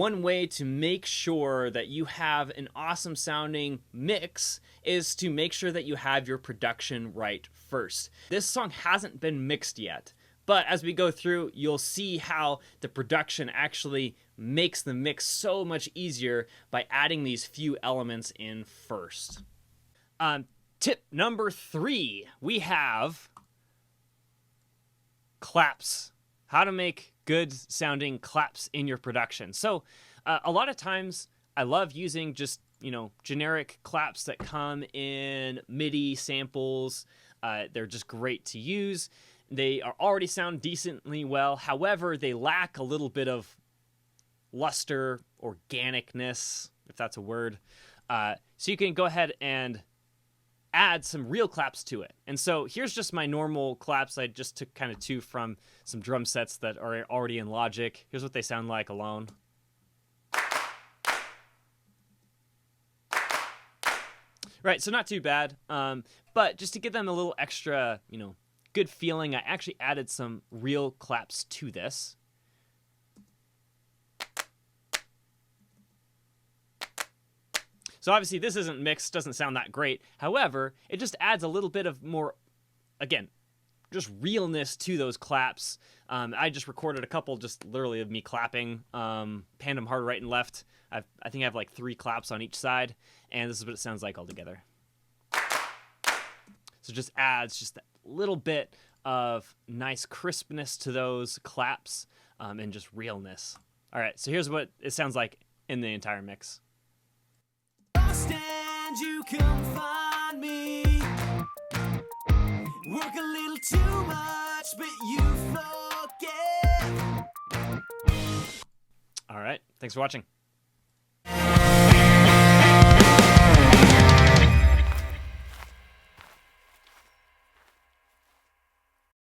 one way to make sure that you have an awesome sounding mix is to make sure that you have your production right first. This song hasn't been mixed yet, but as we go through, you'll see how the production actually makes the mix so much easier by adding these few elements in first. Tip number 3, we have claps. How to make good sounding claps in your production. So a lot of times I love using just, generic claps that come in MIDI samples. They're just great to use. They already sound decently well. However, they lack a little bit of luster, organicness, if that's a word. So you can go ahead and add some real claps to it. And so here's just my normal claps. I just took kind of 2 from some drum sets that are already in Logic. Here's what they sound like alone. Right, so not too bad. But just to give them a little extra, good feeling, I actually added some real claps to this. So obviously this isn't mixed, doesn't sound that great. However, it just adds a little bit of more, again, just realness to those claps. I just recorded a couple just literally of me clapping, panned them hard right and left. I think I have like 3 claps on each side, and this is what it sounds like all together. So it just adds just that little bit of nice crispness to those claps, and just realness. All right, so here's what it sounds like in the entire mix. And you come find me. Work a little too much, but you forget. All right, thanks for watching.